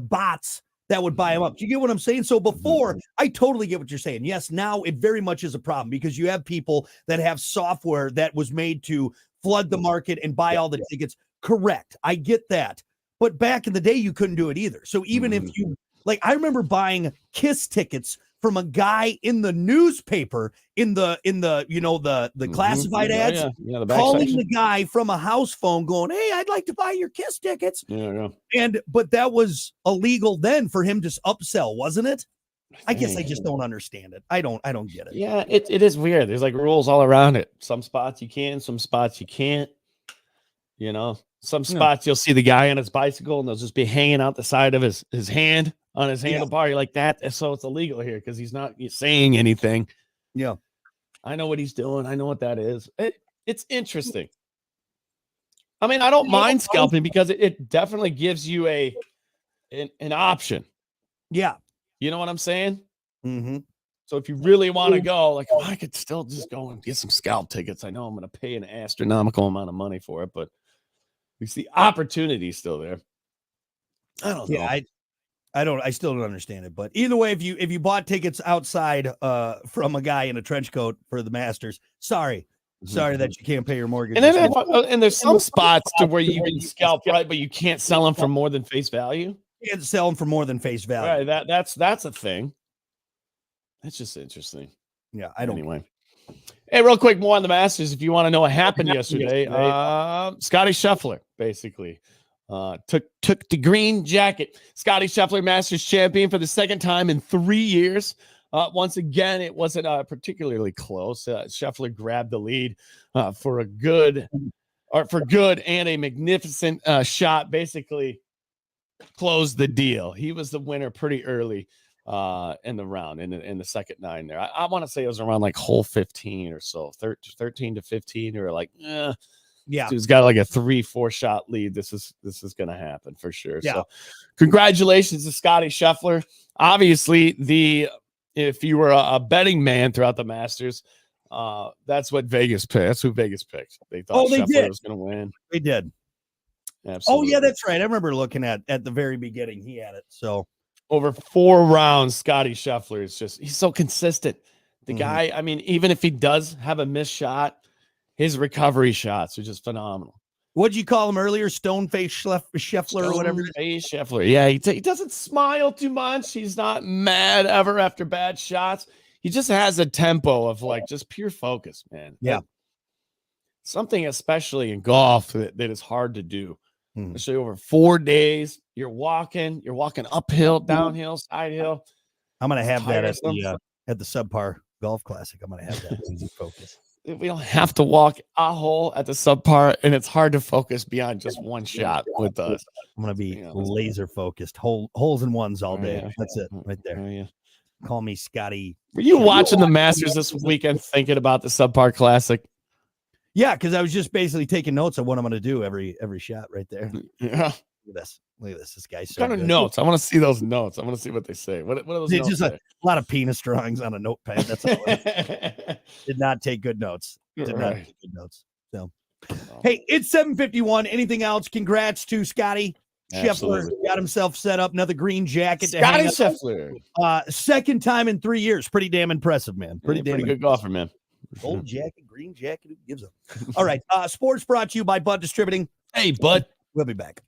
bots that would buy them up. Do you get what I'm saying? So before, I totally get what you're saying. Yes, now it very much is a problem because you have people that have software that was made to flood the market and buy all the tickets. Correct. I get that. But back in the day, you couldn't do it either. So even if you, like, I remember buying KISS tickets from a guy in the newspaper in the classified ads, calling the guy from a house phone going, "Hey, I'd like to buy your KISS tickets." But that was illegal then for him to upsell, wasn't it? I guess I just don't understand it. I don't get it. Yeah, it is weird. There's like rules all around it. Some spots you can, some spots you can't. Some spots you'll see the guy on his bicycle and they'll just be hanging out the side of his hand on his handlebar. You're like that. So it's illegal here because he's not saying anything. Yeah. I know what he's doing. I know what that is. It's interesting. I mean, I don't mind scalping because it definitely gives you an option. Yeah. You know what I'm saying? Mm-hmm. So if you really want to go, like, I could still just go and get some scalp tickets. I know I'm going to pay an astronomical amount of money for it, but at least the opportunity is still there. I don't know. Yeah, I still don't understand it. But either way, if you bought tickets outside from a guy in a trench coat for the Masters, sorry that you can't pay your mortgage. And then and there's some spots to where you can scalp, right, but you can't sell them for more than face value. You can't sell them for more than face value. Right, that's a thing. That's just interesting. Yeah, I don't. Anyway. Hey, real quick, more on the Masters. If you want to know what happened yesterday, Scotty Scheffler basically took the green jacket. Scotty Scheffler, Masters champion for the second time in 3 years. Once again, it wasn't particularly close. Scheffler grabbed the lead for good and a magnificent shot. Basically, closed the deal. He was the winner pretty early in the round, in the second 9 there. I want to say it was around like hole 15 or so, 13 to 15. Or like, yeah, dude's got like a 3-4 shot lead. This is going to happen for sure. Yeah. So congratulations to Scotty Scheffler. Obviously, if you were a betting man throughout the Masters, that's what Vegas picked. That's who Vegas picked. They thought Scheffler was going to win. They did. Absolutely. Oh yeah, that's right. I remember looking at the very beginning. He had it. So over 4 rounds, Scotty Scheffler is he's so consistent. The guy, I mean, even if he does have a missed shot, his recovery shots are just phenomenal. What'd you call him earlier? Stoneface Scheffler or whatever? Stoneface Scheffler. Yeah, he doesn't smile too much. He's not mad ever after bad shots. He just has a tempo of like just pure focus, man. Yeah. Something especially in golf that is hard to do. Especially over 4 days. You're walking uphill, downhill, side hill. I'm gonna have that at the Subpar Golf Classic. I'm gonna have that easy focus. We don't have to walk a hole at the Subpar, and it's hard to focus beyond just one shot with us. I'm gonna be laser focused, holes and ones all day. Yeah. That's it, right there. Yeah. Call me Scotty. Were you watching the Masters this weekend, thinking about the Subpar Classic? Yeah, because I was just basically taking notes on what I'm going to do every shot right there. Yeah. Look at this. This guy's so kind of notes. I want to see those notes. I want to see what they say. What are those notes? Just a lot of penis drawings on a notepad. That's all. Did not take good notes. Not take good notes. So, hey, it's 7:51. Anything else? Congrats to Scotty Scheffler. Got himself set up. Another green jacket. Scotty Scheffler. Second time in 3 years. Pretty damn impressive, man. Pretty good golfer, man. Gold jacket, green jacket, who gives them? All right. Sports brought to you by Bud Distributing. Hey, Bud. We'll be back.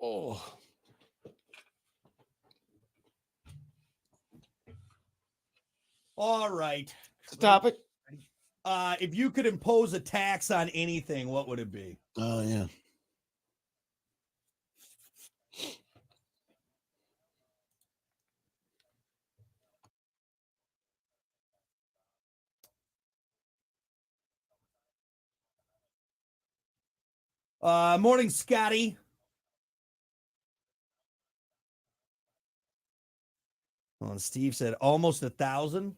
Oh. All right. Topic. If you could impose a tax on anything, what would it be? Oh, yeah. Morning, Scotty. Well, Steve said almost 1,000. Is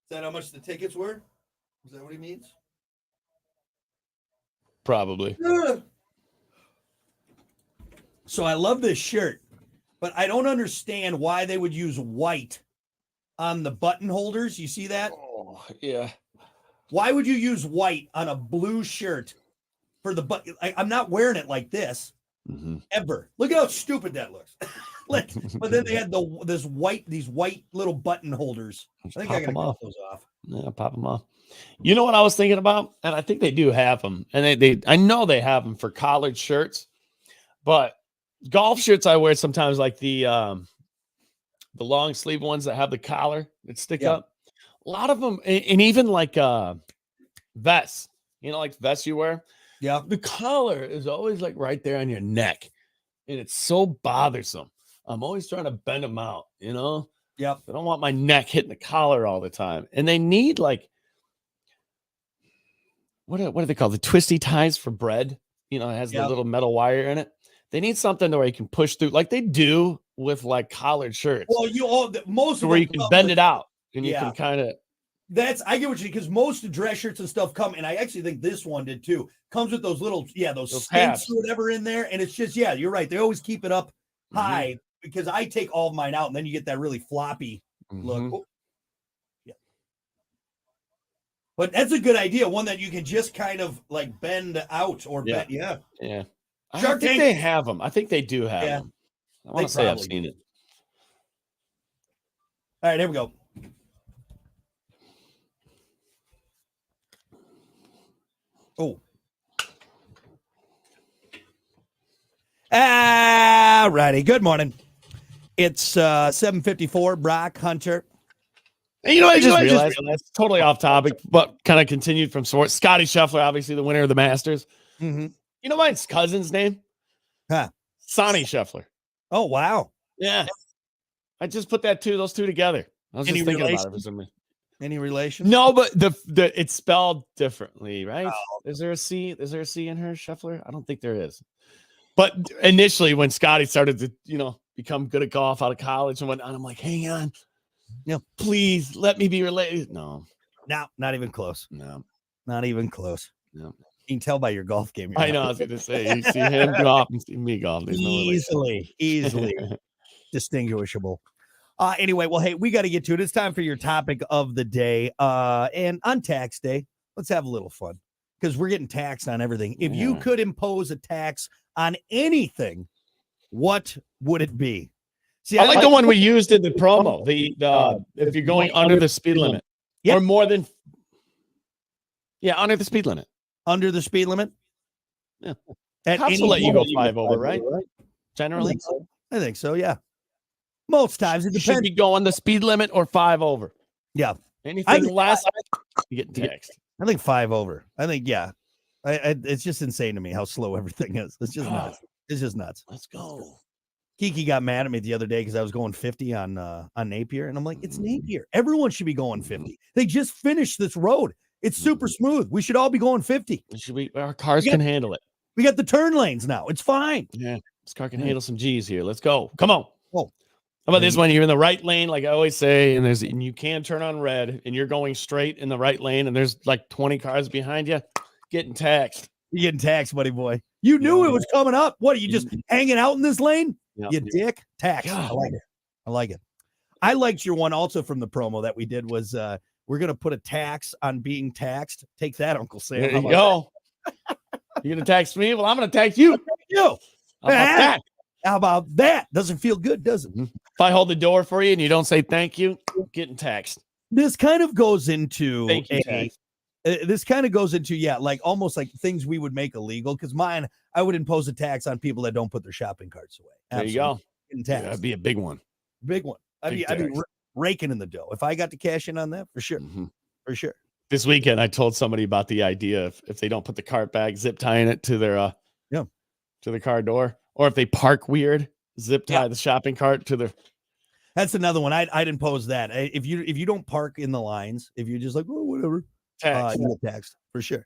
that how much the tickets were? Is that what he means? Probably. So I love this shirt, but I don't understand why they would use white on the button holders. You see that? Oh, yeah. Why would you use white on a blue shirt for the button? I'm not wearing it like this ever. Look at how stupid that looks. But then they had these white little button holders. I think I gotta cut those off. Yeah, pop them off. You know what I was thinking about? And I think they do have them. And I know they have them for collared shirts, but golf shirts I wear sometimes, like the long sleeve ones that have the collar that stick up. A lot of them, and even like vests, like vests you wear. Yeah. The collar is always like right there on your neck. And it's so bothersome. I'm always trying to bend them out, Yep. I don't want my neck hitting the collar all the time. And they need like, what are they called? The twisty ties for bread. It has the little metal wire in it. They need something where you can push through, like they do with like collared shirts. Well, most of where you can bend it out and you can kind of. I get what you, because most of the dress shirts and stuff come, and I actually think this one did too. Comes with those little, those stinks or whatever in there, and it's just, you're right. They always keep it up high because I take all of mine out, and then you get that really floppy look. Oh. Yeah, but that's a good idea. One that you can just kind of like bend out or bend. Yeah. I think they have them. I think they do have them. I want to say I've seen it. All right, here we go. Oh. All righty. Good morning. It's 7:54. Brock Hunter. And I just realized that's totally off topic, but kind of continued from sports. Scotty Scheffler, obviously the winner of the Masters. Mm-hmm. You know my cousin's name? Sonny Scheffler. Oh, wow. Yeah. I just put those two together. I was just thinking about it for some reason. Any relation? No, but the it's spelled differently, right? Is there a C? Is there a C in her, Scheffler? I don't think there is. But initially, when Scotty started to, become good at golf out of college and whatnot, I'm like, hang on. No, please let me be related. No, not even close. No, not even close. No. You can tell by your golf game. I know. I was going to say, you see him golf and see me golf. There's easily distinguishable. Anyway, well, hey, we got to get to it. It's time for your topic of the day. And on tax day, let's have a little fun because we're getting taxed on everything. If you could impose a tax on anything, what would it be? See, I like the one we used in the promo. The if you're going under the speed limit, or more than, under the speed limit. Under the speed limit. Yeah, cops will let you go 5 over, right? Generally, I think so. Yeah. Most times it depends. Should be going the speed limit or 5 over. Yeah. Anything less, you get taxed. I think 5 over. I think, yeah. It's just insane to me how slow everything is. It's just nuts. It's just nuts. Let's go. Kiki got mad at me the other day because I was going 50 on Napier. And I'm like, it's Napier. Everyone should be going 50. They just finished this road. It's super smooth. We should all be going 50. Our cars can handle it. We got the turn lanes now. It's fine. Yeah. This car can handle some G's here. Let's go. Come on. Oh. How about this one? You're in the right lane, like I always say, and you can turn on red, and you're going straight in the right lane, and there's like 20 cars behind you, getting taxed. You're getting taxed, buddy boy. You knew it was coming up. What are you just hanging out in this lane? You dick. Tax. I like it. I like it. I liked your one also from the promo that we did was we're gonna put a tax on being taxed. Take that, Uncle Sam. There you go. You're gonna tax me? Well, I'm gonna tax you. How about that? How about that? Doesn't feel good, does it? If I hold the door for you and you don't say thank you, getting taxed. This kind of goes into like almost like things we would make illegal. Because mine, I would impose a tax on people that don't put their shopping carts away. Absolutely. There you go. That'd be a big one. Big one. I'd be raking in the dough if I got to cash in on that for sure. For sure. This weekend, I told somebody about the idea of if they don't put the cart bag, zip tying it to their to the car door, or if they park weird, zip tie the shopping cart to their. That's another one. I'd impose that. If you don't park in the lines, if you're just like, oh, whatever, you get taxed for sure.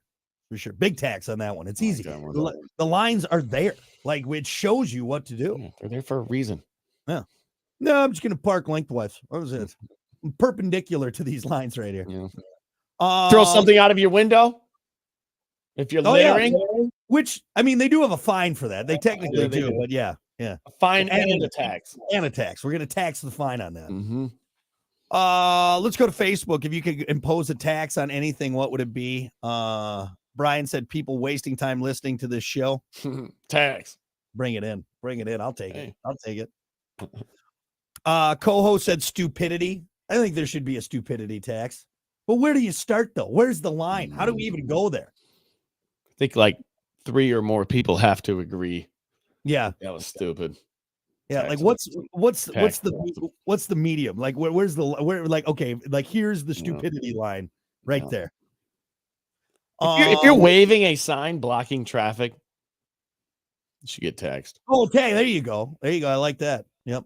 Big tax on that one. It's easy. The lines are there, like which shows you what to do. Yeah, they're there for a reason. Yeah. No, I'm just gonna park lengthwise. What was it? Perpendicular to these lines right here. Yeah. Throw something out of your window if you're littering. Yeah. Which I mean, they do have a fine for that. They technically do, but yeah. A fine and a tax. And a tax. We're gonna tax the fine on that. Let's go to Facebook. If you could impose a tax on anything, what would it be? Brian said people wasting time listening to this show. Tax. Bring it in. I'll take it. Co-host said stupidity. I think there should be a stupidity tax. But where do you start though? Where's the line? How do we even go there? I think like 3 or more people have to agree. Yeah, that was stupid. Yeah, like what's the medium? Like where's the like okay, like here's the stupidity line right there. If you're waving a sign blocking traffic, you should get taxed. Okay, there you go. I like that. Yep.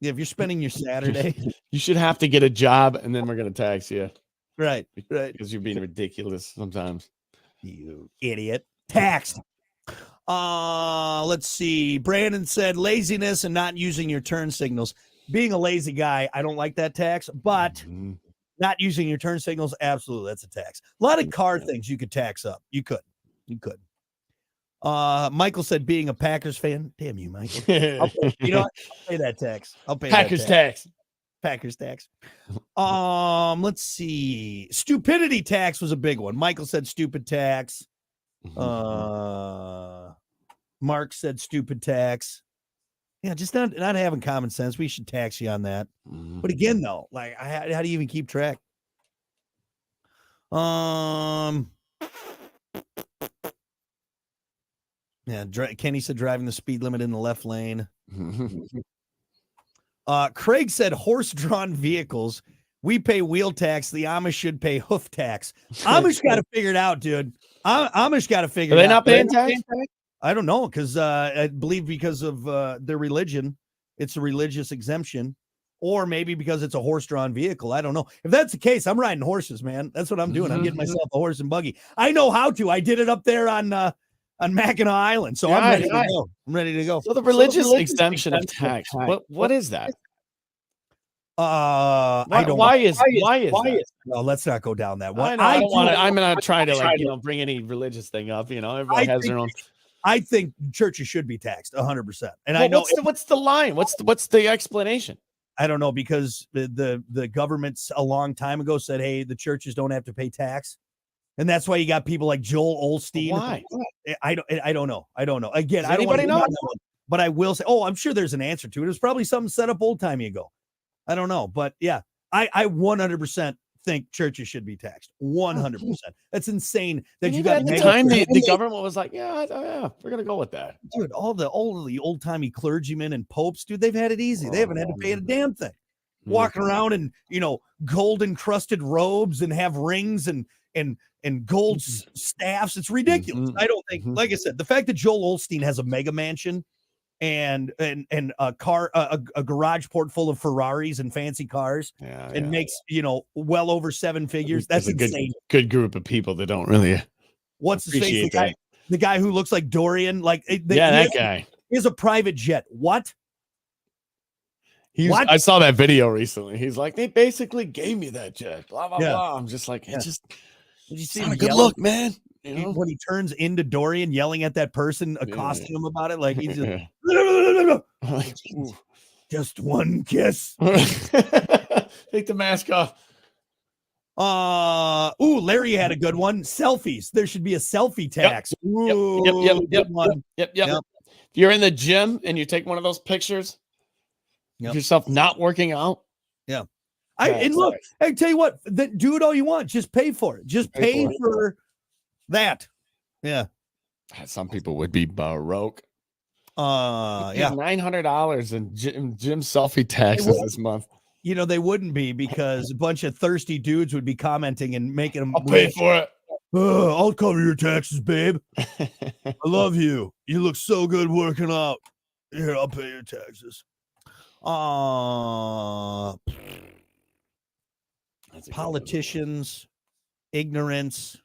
Yeah, if you're spending your Saturday, you should have to get a job, and then we're gonna tax you. Right. Because you're being ridiculous sometimes. You idiot. Taxed. Let's see. Brandon said laziness and not using your turn signals. Being a lazy guy, I don't like that tax, but not using your turn signals, absolutely, that's a tax. A lot of car things you could tax up. You could. Michael said being a Packers fan. Damn you, Michael. You know what? I'll pay that tax. Packers tax. Packers tax. Let's see. Stupidity tax was a big one. Michael said stupid tax. Mark said stupid tax. Yeah, just not having common sense. We should tax you on that. But again, though, like how do you even keep track? Yeah, Kenny said driving the speed limit in the left lane. Craig said horse-drawn vehicles. We pay wheel tax. The Amish should pay hoof tax. Amish got to figure it out, dude. Amish got to figure it out. Are they not paying tax? I don't know, because I believe because of their religion, it's a religious exemption. or maybe because it's a horse-drawn vehicle. I don't know. If that's the case, I'm riding horses, man. That's what I'm doing. I'm getting myself a horse and buggy. I know how to. I did it up there on Mackinac Island, so I'm ready to go. I'm ready to go. So the religious exemption of tax. What is that? I don't. Why is that? No, let's not go down that one. I don't want to. I'm not trying to bring any religious thing up. Everyone has their own. I think churches should be taxed 100%. And I know what's the line? What's the explanation? I don't know, because the government's a long time ago said, hey, the churches don't have to pay tax. And that's why you got people like Joel Osteen. Why? I don't know. Again, Does I don't want to know. But I will say, I'm sure there's an answer to it. It was probably something set up old timey ago. I don't know. But yeah, I 100% think churches should be taxed. 100%. That's insane that you got at the time the government was like, yeah, we're gonna go with that. Dude, all the old timey clergymen and popes, dude, they've had it easy. They haven't had to pay a damn thing. Walking around in gold encrusted robes and have rings and gold staffs. It's ridiculous. I don't think, like I said, the fact that Joel Osteen has a mega mansion and a car, a garage port full of Ferraris and fancy cars, and makes well over 7 figures. That's insane. Good group of people that don't really. What's his face? The guy who looks like Dorian, that guy. He has a private jet. What? I saw that video recently. He's like, they basically gave me that jet. Blah blah blah. I'm just like, did you see him? Good look, man. When he turns into Dorian yelling at that person, accosting him about it, like he's just just one kiss. Take the mask off. Larry had a good one. Selfies. There should be a selfie tax. Yep. If you're in the gym and you take one of those pictures of yourself not working out. Yeah. Look, I tell you what, do it all you want. Just pay for it. Just pay for that. Yeah. Some people would be baroque. $900 in gym selfie taxes this month. They wouldn't be, because a bunch of thirsty dudes would be commenting and making them. I'll pay for it. I'll cover your taxes, babe. I love you. You look so good working out. Here, I'll pay your taxes. Politicians, ignorance.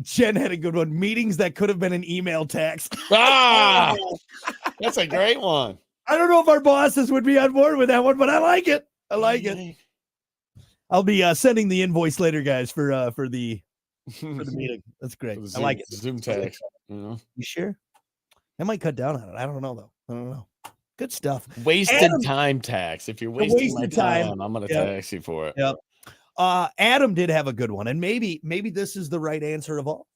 Jen had a good one. Meetings that could have been an email tax. That's a great one. I don't know if our bosses would be on board with that one, but I like it. I'll be sending the invoice later, guys, for the meeting. That's great. I like it. Zoom tax. You sure? I might cut down on it. I don't know though. I don't know. Good stuff. Wasted time tax. If you're wasting my time, I'm going to tax you for it. Yep. Adam did have a good one, and maybe this is the right answer of all.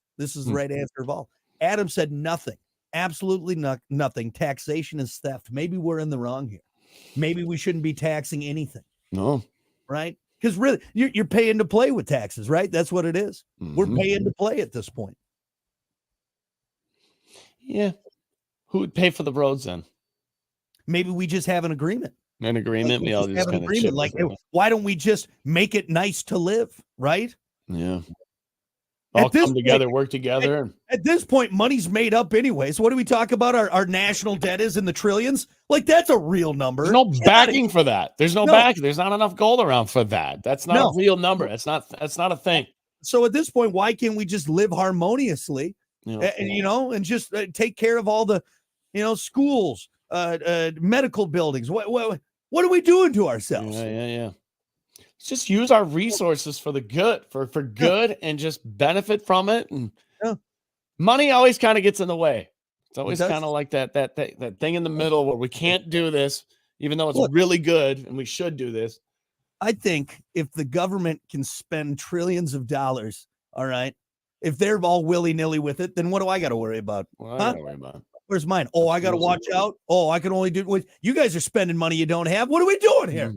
Adam said nothing. Absolutely nothing. Taxation is theft. Maybe we're in the wrong here. Maybe we shouldn't be taxing anything. No. Right? Because really, you're paying to play with taxes, right? That's what it is. We're paying to play at this point. Yeah. Who would pay for the roads then? Maybe we just have an agreement. We all just have an agreement. Like, why don't we just make it nice to live, right? Yeah. All come together, work together. At this point, money's made up anyways. What do we talk about? Our national debt is in the trillions. Like, that's a real number. There's no backing for that. There's no backing. There's not enough gold around for that. That's not a real number. That's not a thing. So at this point, why can't we just live harmoniously? And just take care of all the, schools, medical buildings. What are we doing to ourselves? Yeah. Let's just use our resources for the good, for good, and just benefit from it. And money always kind of gets in the way. It's always kind of like that thing in the middle where we can't do this, even though it's really good and we should do this. I think if the government can spend trillions of dollars, all right, if they're all willy-nilly with it, then what do I got to worry about? Well, I got to worry about. Where's mine? Oh, I got to watch out. Oh, I can only do what you guys are spending money you don't have. What are we doing here?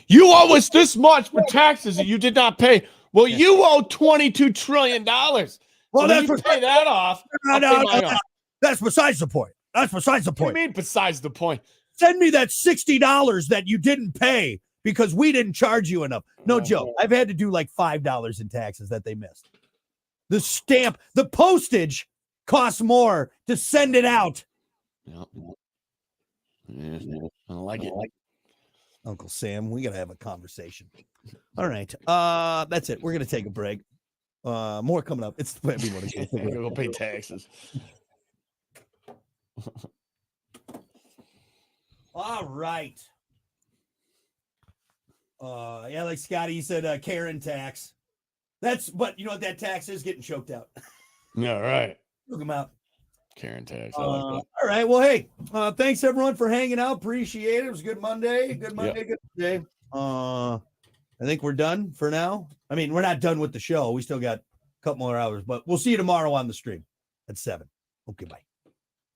You owe us this much for taxes that you did not pay. Well, you owe $22 trillion. Well, that's pay that off. No, that's besides the point. That's besides the point. What do you mean besides the point? Send me that $60 that you didn't pay because we didn't charge you enough. No joke. I've had to do like $5 in taxes that they missed. The stamp, the postage costs more to send it out. Yeah, I don't like it. Uncle Sam, we gotta have a conversation. All right. That's it. We're gonna take a break. More coming up. It's Go pay taxes. All right. Yeah, like Scotty, you said Karen tax. But you know what that tax is? Getting choked out. Yeah, right. Look them out. Karen tax. I like that. All right. Well, hey, thanks everyone for hanging out. Appreciate it. It was a good Monday. Good day. I think we're done for now. I mean, we're not done with the show. We still got a couple more hours, but we'll see you tomorrow on the stream at 7. Okay, bye.